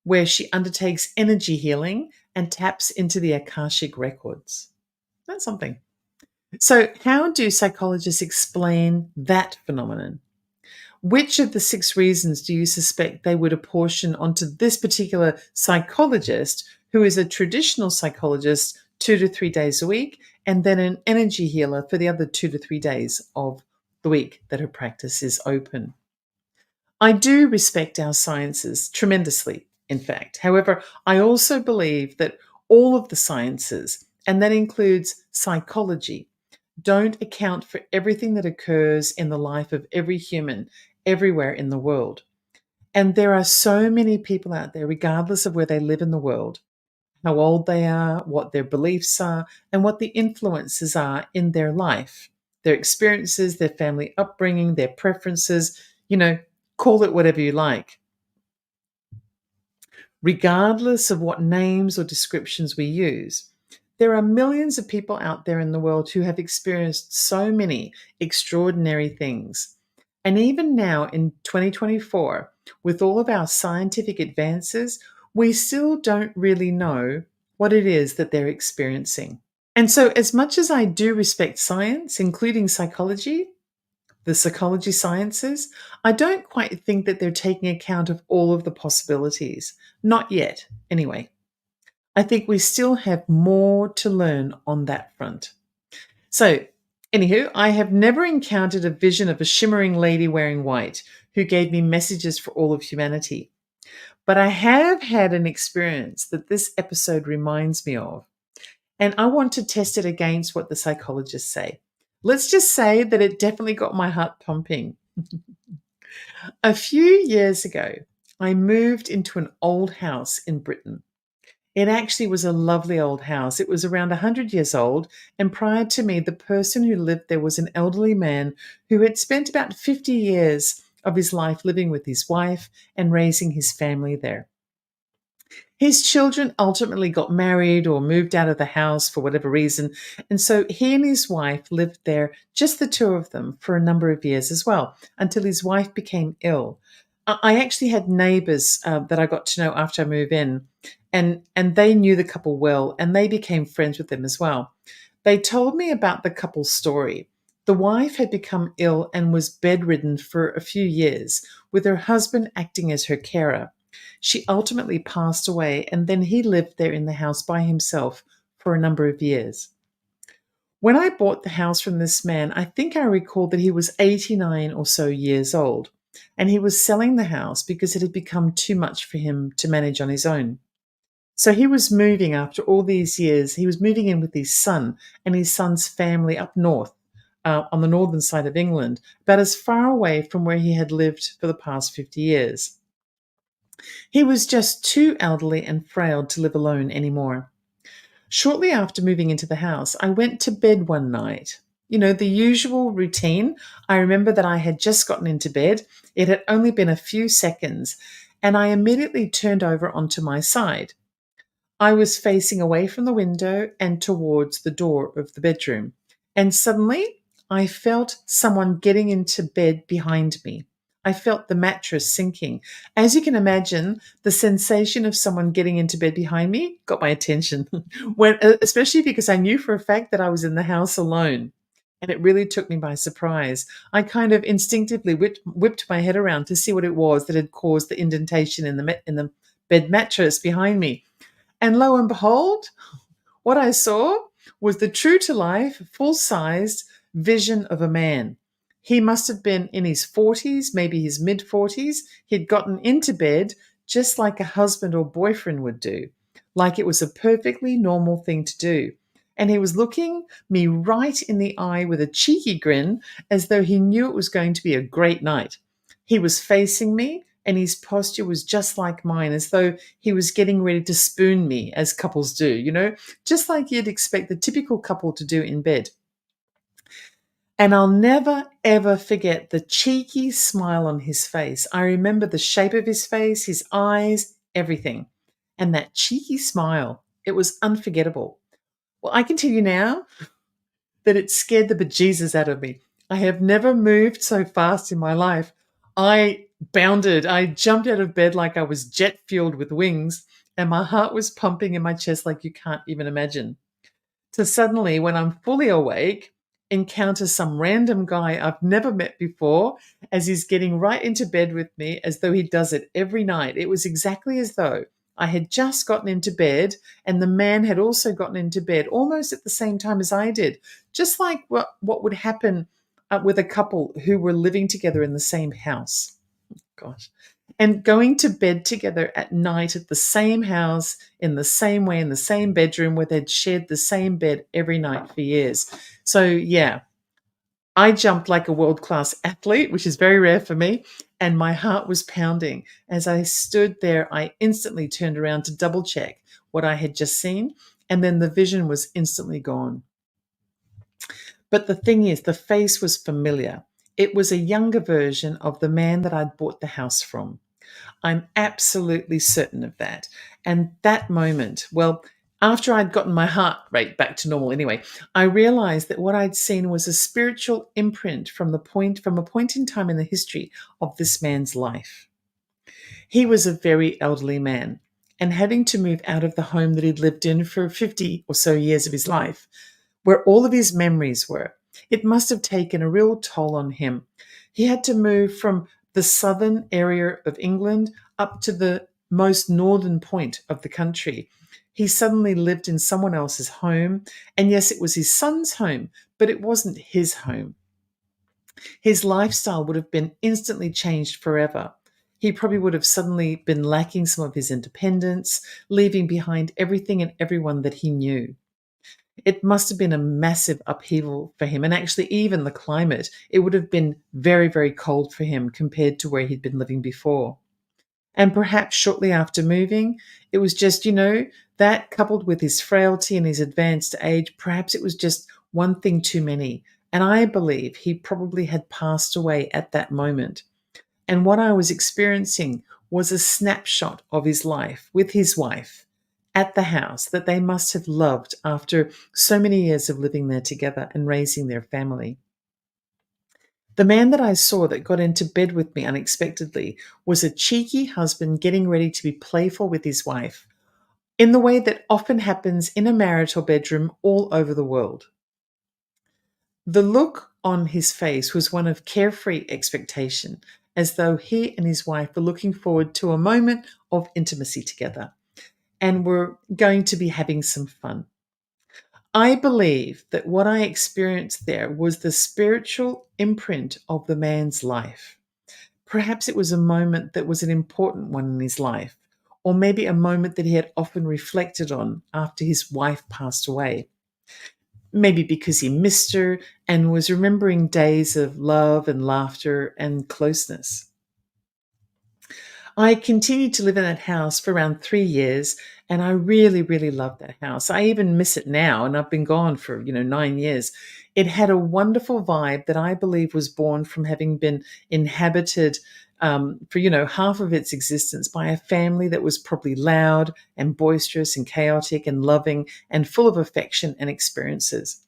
where she undertakes energy healing and taps into the Akashic records. That's something. So, how do psychologists explain that phenomenon? Which of the 6 reasons do you suspect they would apportion onto this particular psychologist, who is a traditional psychologist 2 to 3 days a week, and then an energy healer for the other 2 to 3 days of the week that her practice is open? I do respect our sciences tremendously, in fact. However, I also believe that all of the sciences, and that includes psychology, don't account for everything that occurs in the life of every human everywhere in the world. And there are so many people out there, regardless of where they live in the world, how old they are, what their beliefs are, and what the influences are in their life, their experiences, their family upbringing, their preferences, call it whatever you like. Regardless of what names or descriptions we use, there are millions of people out there in the world who have experienced so many extraordinary things. And even now in 2024, with all of our scientific advances, we still don't really know what it is that they're experiencing. And so, as much as I do respect science, including psychology, the psychology sciences, I don't quite think that they're taking account of all of the possibilities. Not yet, anyway. I think we still have more to learn on that front. So, anywho, I have never encountered a vision of a shimmering lady wearing white who gave me messages for all of humanity. But I have had an experience that this episode reminds me of, and I want to test it against what the psychologists say. Let's just say that it definitely got my heart pumping. A few years ago, I moved into an old house in Britain. It actually was a lovely old house. It was around 100 years old, and prior to me, the person who lived there was an elderly man who had spent about 50 years of his life living with his wife and raising his family there. His children ultimately got married or moved out of the house for whatever reason, and so he and his wife lived there, just the two of them, for a number of years as well, until his wife became ill. I actually had neighbours that I got to know after I moved in, and they knew the couple well, and they became friends with them as well. They told me about the couple's story. The wife had become ill and was bedridden for a few years, with her husband acting as her carer. She ultimately passed away, and then he lived there in the house by himself for a number of years. When I bought the house from this man, I think I recall that he was 89 or so years old, and he was selling the house because it had become too much for him to manage on his own. So he was moving after all these years. He was moving in with his son and his son's family up north, on the northern side of England, about as far away from where he had lived for the past 50 years. He was just too elderly and frail to live alone anymore. Shortly after moving into the house, I went to bed one night. You know, the usual routine. I remember that I had just gotten into bed. It had only been a few seconds, and I immediately turned over onto my side. I was facing away from the window and towards the door of the bedroom. And suddenly, I felt someone getting into bed behind me. I felt the mattress sinking. As you can imagine, the sensation of someone getting into bed behind me got my attention, especially because I knew for a fact that I was in the house alone. And it really took me by surprise. I kind of instinctively whipped my head around to see what it was that had caused the indentation in the bed mattress behind me. And lo and behold, what I saw was the true to life, full sized vision of a man. He must have been in his 40s, maybe his mid 40s. He'd gotten into bed just like a husband or boyfriend would do, like it was a perfectly normal thing to do. And he was looking me right in the eye with a cheeky grin, as though he knew it was going to be a great night. He was facing me, and his posture was just like mine, as though he was getting ready to spoon me, as couples do, you know, just like you'd expect the typical couple to do in bed. And I'll never, ever forget the cheeky smile on his face. I remember the shape of his face, his eyes, everything. And that cheeky smile, it was unforgettable. Well, I can tell you now that it scared the bejesus out of me. I have never moved so fast in my life. I bounded. I jumped out of bed like I was jet fueled with wings, and my heart was pumping in my chest like you can't even imagine. To suddenly, when I'm fully awake, encounter some random guy I've never met before as he's getting right into bed with me, as though he does it every night. It was exactly as though I had just gotten into bed and the man had also gotten into bed almost at the same time as I did, just like what would happen with a couple who were living together in the same house. Gosh. And going to bed together at night at the same house, in the same way, in the same bedroom, where they'd shared the same bed every night for years. So, yeah, I jumped like a world-class athlete, which is very rare for me, and my heart was pounding. As I stood there, I instantly turned around to double-check what I had just seen, and then the vision was instantly gone. But the thing is, the face was familiar. It was a younger version of the man that I'd bought the house from. I'm absolutely certain of that. And that moment, well, after I'd gotten my heart rate back to normal anyway, I realized that what I'd seen was a spiritual imprint from a point in time in the history of this man's life. He was a very elderly man, and having to move out of the home that he'd lived in for 50 or so years of his life, where all of his memories were, It must have taken a real toll on him. He had to move from the southern area of England up to the most northern point of the country. He suddenly lived in someone else's home. And yes, it was his son's home, but it wasn't his home. His lifestyle would have been instantly changed forever. He probably would have suddenly been lacking some of his independence, leaving behind everything and everyone that he knew. It must have been a massive upheaval for him. And actually, even the climate, it would have been very, very cold for him compared to where he'd been living before. And perhaps shortly after moving, it was just, that coupled with his frailty and his advanced age, perhaps it was just one thing too many. And I believe he probably had passed away at that moment. And what I was experiencing was a snapshot of his life with his wife at the house that they must have loved after so many years of living there together and raising their family. The man that I saw that got into bed with me unexpectedly was a cheeky husband getting ready to be playful with his wife in the way that often happens in a marital bedroom all over the world. The look on his face was one of carefree expectation, as though he and his wife were looking forward to a moment of intimacy together and were going to be having some fun. I believe that what I experienced there was the spiritual imprint of the man's life. Perhaps it was a moment that was an important one in his life, or maybe a moment that he had often reflected on after his wife passed away. Maybe because he missed her and was remembering days of love and laughter and closeness. I continued to live in that house for around 3 years, and I really, really loved that house. I even miss it now, and I've been gone for, 9 years. It had a wonderful vibe that I believe was born from having been inhabited for, half of its existence by a family that was probably loud and boisterous and chaotic and loving and full of affection and experiences.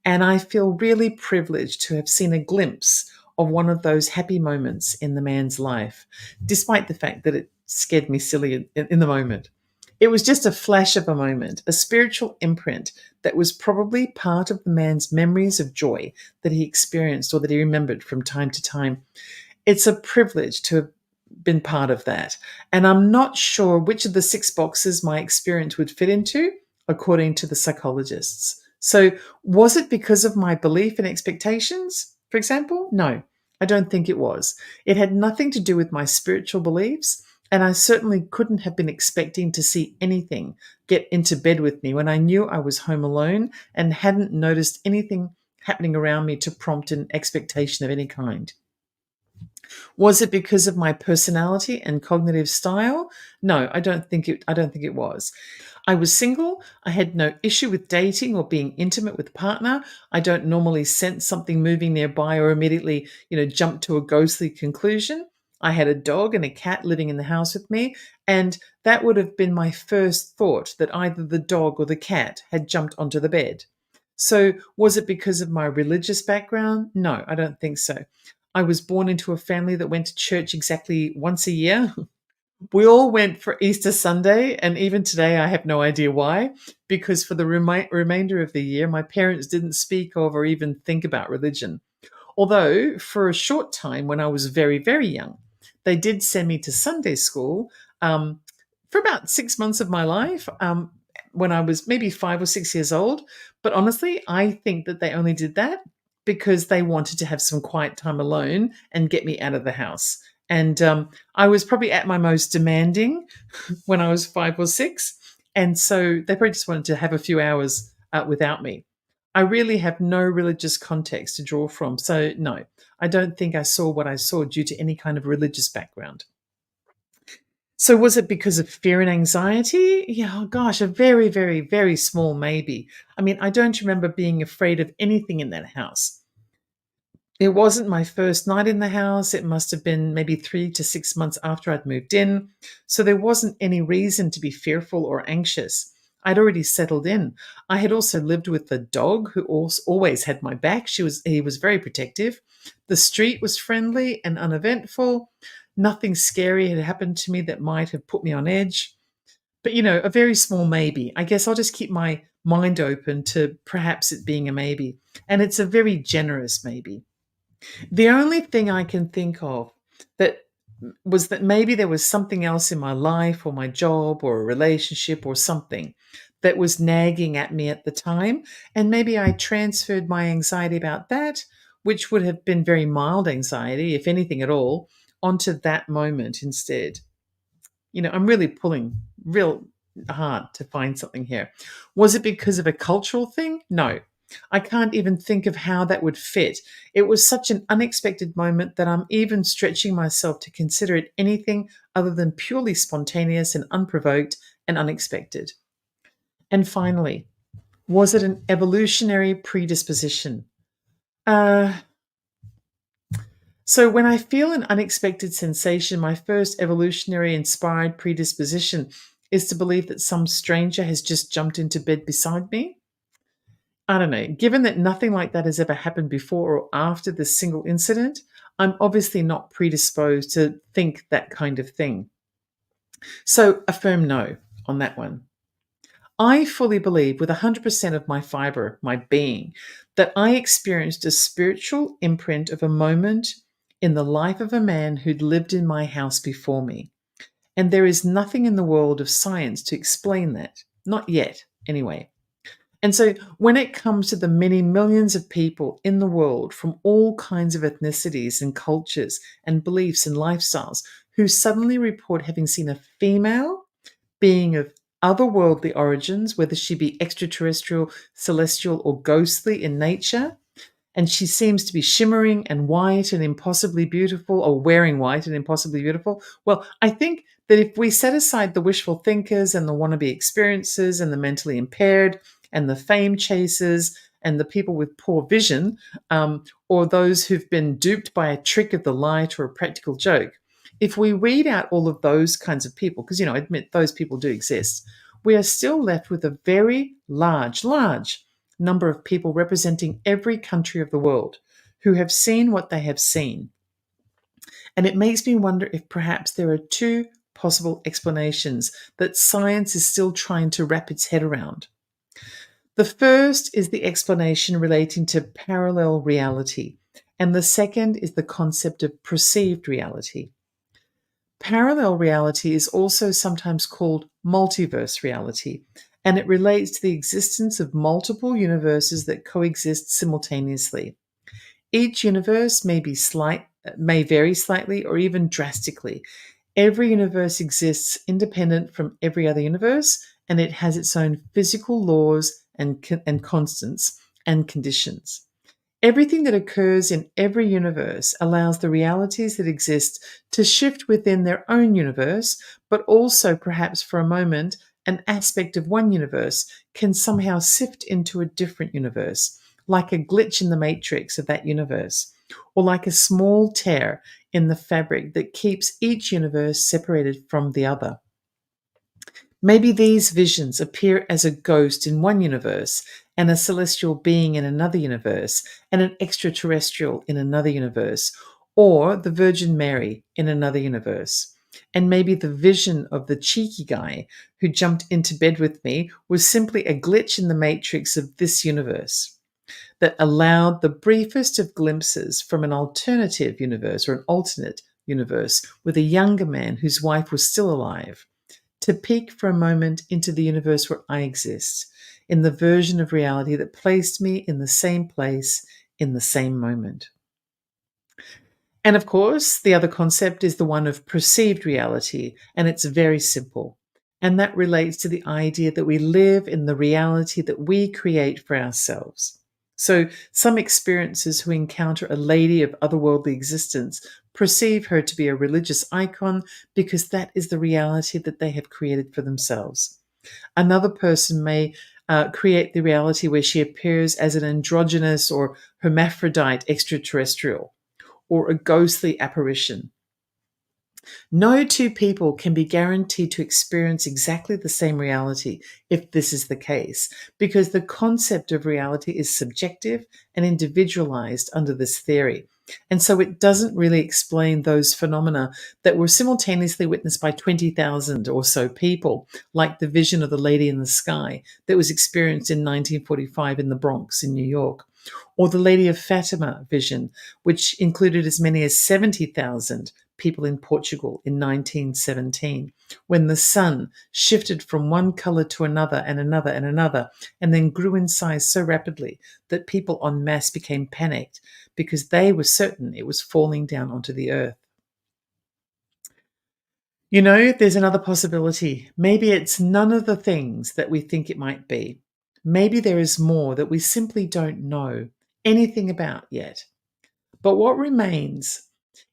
And I feel really privileged to have seen a glimpse of one of those happy moments in the man's life, despite the fact that it scared me silly in the moment. It was just a flash of a moment, a spiritual imprint that was probably part of the man's memories of joy that he experienced or that he remembered from time to time. It's a privilege to have been part of that. And I'm not sure which of the 6 boxes my experience would fit into, according to the psychologists. So was it because of my belief and expectations, for example? No, I don't think it was. It had nothing to do with my spiritual beliefs, and I certainly couldn't have been expecting to see anything get into bed with me when I knew I was home alone and hadn't noticed anything happening around me to prompt an expectation of any kind. Was it because of my personality and cognitive style? No, I don't think it was. I was single. I had no issue with dating or being intimate with a partner. I don't normally sense something moving nearby or immediately, jump to a ghostly conclusion. I had a dog and a cat living in the house with me, and that would have been my first thought, that either the dog or the cat had jumped onto the bed. So was it because of my religious background? No, I don't think so. I was born into a family that went to church exactly once a year. We all went for Easter Sunday, and even today I have no idea why, because for the remainder of the year, my parents didn't speak of or even think about religion. Although for a short time when I was very, very young, they did send me to Sunday school for about 6 months of my life when I was maybe 5 or 6 years old. But honestly, I think that they only did that because they wanted to have some quiet time alone and get me out of the house. And I was probably at my most demanding when I was 5 or 6. And so they probably just wanted to have a few hours without me. I really have no religious context to draw from. So no, I don't think I saw what I saw due to any kind of religious background. So was it because of fear and anxiety? Yeah, oh gosh, a very, very, very small maybe. I mean, I don't remember being afraid of anything in that house. It wasn't my first night in the house. It must have been maybe 3 to 6 months after I'd moved in. So there wasn't any reason to be fearful or anxious. I'd already settled in. I had also lived with a dog who always had my back. He was very protective. The street was friendly and uneventful. Nothing scary had happened to me that might have put me on edge. But, a very small maybe. I guess I'll just keep my mind open to perhaps it being a maybe. And it's a very generous maybe. The only thing I can think of that was that maybe there was something else in my life or my job or a relationship or something that was nagging at me at the time. And maybe I transferred my anxiety about that, which would have been very mild anxiety, if anything at all, onto that moment instead. I'm really pulling real hard to find something here. Was it because of a cultural thing? No. I can't even think of how that would fit. It was such an unexpected moment that I'm even stretching myself to consider it anything other than purely spontaneous and unprovoked and unexpected. And finally, was it an evolutionary predisposition? So when I feel an unexpected sensation, my first evolutionary inspired predisposition is to believe that some stranger has just jumped into bed beside me. I don't know. Given that nothing like that has ever happened before or after this single incident, I'm obviously not predisposed to think that kind of thing. So a firm no on that one. I fully believe with 100% of my fiber, my being, that I experienced a spiritual imprint of a moment in the life of a man who'd lived in my house before me. And there is nothing in the world of science to explain that. Not yet, anyway. And so when it comes to the many millions of people in the world from all kinds of ethnicities and cultures and beliefs and lifestyles who suddenly report having seen a female being of otherworldly origins, whether she be extraterrestrial, celestial, or ghostly in nature, and she seems to be shimmering and white and impossibly beautiful, or wearing white and impossibly beautiful. Well, I think that if we set aside the wishful thinkers and the wannabe experiencers and the mentally impaired and the fame chasers and the people with poor vision, or those who've been duped by a trick of the light or a practical joke, if we weed out all of those kinds of people, because, admit those people do exist, we are still left with a very large number of people representing every country of the world who have seen what they have seen. And it makes me wonder if perhaps there are two possible explanations that science is still trying to wrap its head around. The first is the explanation relating to parallel reality, and the second is the concept of perceived reality. Parallel reality is also sometimes called multiverse reality, and it relates to the existence of multiple universes that coexist simultaneously. Each universe may vary slightly or even drastically. Every universe exists independent from every other universe, and it has its own physical laws and constants and conditions. Everything that occurs in every universe allows the realities that exist to shift within their own universe, but also perhaps for a moment, an aspect of one universe can somehow sift into a different universe, like a glitch in the matrix of that universe, or like a small tear in the fabric that keeps each universe separated from the other. Maybe these visions appear as a ghost in one universe and a celestial being in another universe and an extraterrestrial in another universe, or the Virgin Mary in another universe. And maybe the vision of the cheeky guy who jumped into bed with me was simply a glitch in the matrix of this universe that allowed the briefest of glimpses from an alternative universe or an alternate universe with a younger man whose wife was still alive, to peek for a moment into the universe where I exist, in the version of reality that placed me in the same place in the same moment. And of course, the other concept is the one of perceived reality, and it's very simple. And that relates to the idea that we live in the reality that we create for ourselves. So some experiencers who encounter a lady of otherworldly existence perceive her to be a religious icon because that is the reality that they have created for themselves. Another person may create the reality where she appears as an androgynous or hermaphrodite extraterrestrial or a ghostly apparition. No two people can be guaranteed to experience exactly the same reality if this is the case, because the concept of reality is subjective and individualized under this theory. And so it doesn't really explain those phenomena that were simultaneously witnessed by 20,000 or so people, like the vision of the lady in the sky that was experienced in 1945 in the Bronx in New York, or the Lady of Fatima vision, which included as many as 70,000 people in Portugal in 1917, when the sun shifted from one color to another and another and another, and then grew in size so rapidly that people en masse became panicked because they were certain it was falling down onto the earth. You know, there's another possibility. Maybe it's none of the things that we think it might be. Maybe there is more that we simply don't know anything about yet. But what remains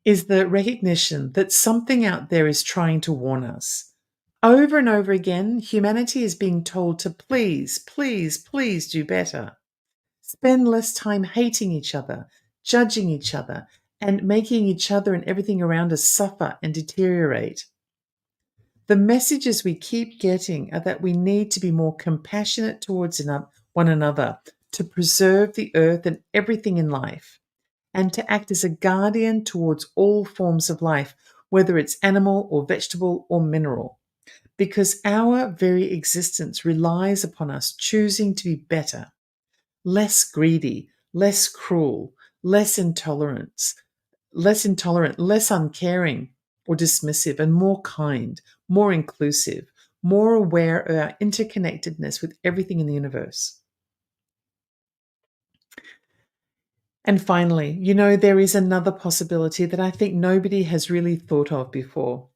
is the recognition that something out there is trying to warn us. Over and over again, humanity is being told to please, please, please do better. Spend less time hating each other, judging each other, and making each other and everything around us suffer and deteriorate. The messages we keep getting are that we need to be more compassionate towards one another, to preserve the earth and everything in life, and to act as a guardian towards all forms of life, whether it's animal or vegetable or mineral, because our very existence relies upon us choosing to be better, less greedy, less cruel, less intolerant, less uncaring or dismissive, and more kind, more inclusive, more aware of our interconnectedness with everything in the universe. And finally, you know, there is another possibility that I think nobody has really thought of before.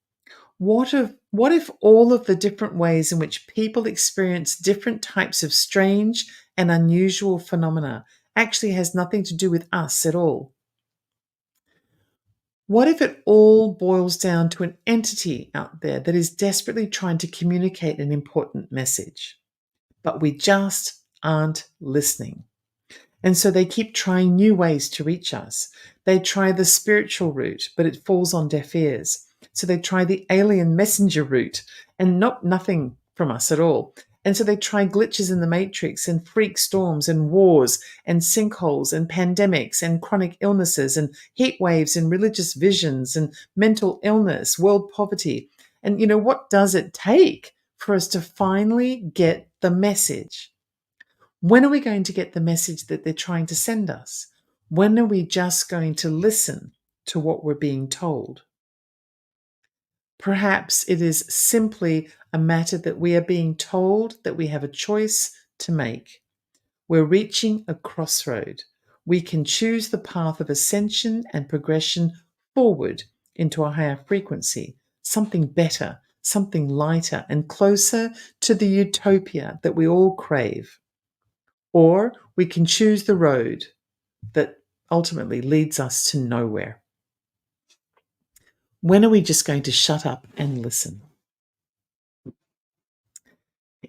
What if all of the different ways in which people experience different types of strange and unusual phenomena actually has nothing to do with us at all? What if it all boils down to an entity out there that is desperately trying to communicate an important message, but we just aren't listening? And so they keep trying new ways to reach us. They try the spiritual route, but it falls on deaf ears. So they try the alien messenger route and nothing from us at all. And so they try glitches in the matrix and freak storms and wars and sinkholes and pandemics and chronic illnesses and heat waves and religious visions and mental illness, world poverty. And, you know, what does it take for us to finally get the message? When are we going to get the message that they're trying to send us? When are we just going to listen to what we're being told? Perhaps it is simply a matter that we are being told that we have a choice to make. We're reaching a crossroad. We can choose the path of ascension and progression forward into a higher frequency, something better, something lighter, and closer to the utopia that we all crave. Or we can choose the road that ultimately leads us to nowhere. When are we just going to shut up and listen?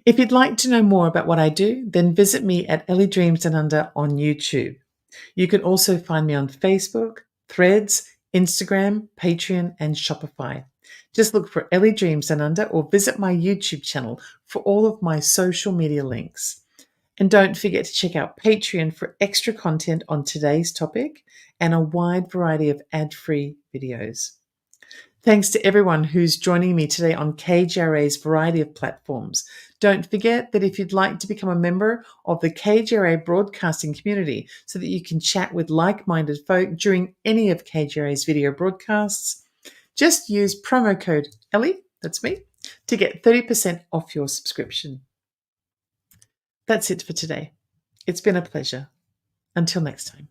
If you'd like to know more about what I do, then visit me at Ellie Dreams Down Under on YouTube. You can also find me on Facebook, Threads, Instagram, Patreon, and Shopify. Just look for Ellie Dreams Down Under or visit my YouTube channel for all of my social media links. And don't forget to check out Patreon for extra content on today's topic and a wide variety of ad-free videos. Thanks to everyone who's joining me today on KGRA's variety of platforms. Don't forget that if you'd like to become a member of the KGRA broadcasting community so that you can chat with like-minded folk during any of KGRA's video broadcasts, just use promo code Ellie, that's me, to get 30% off your subscription. That's it for today. It's been a pleasure. Until next time.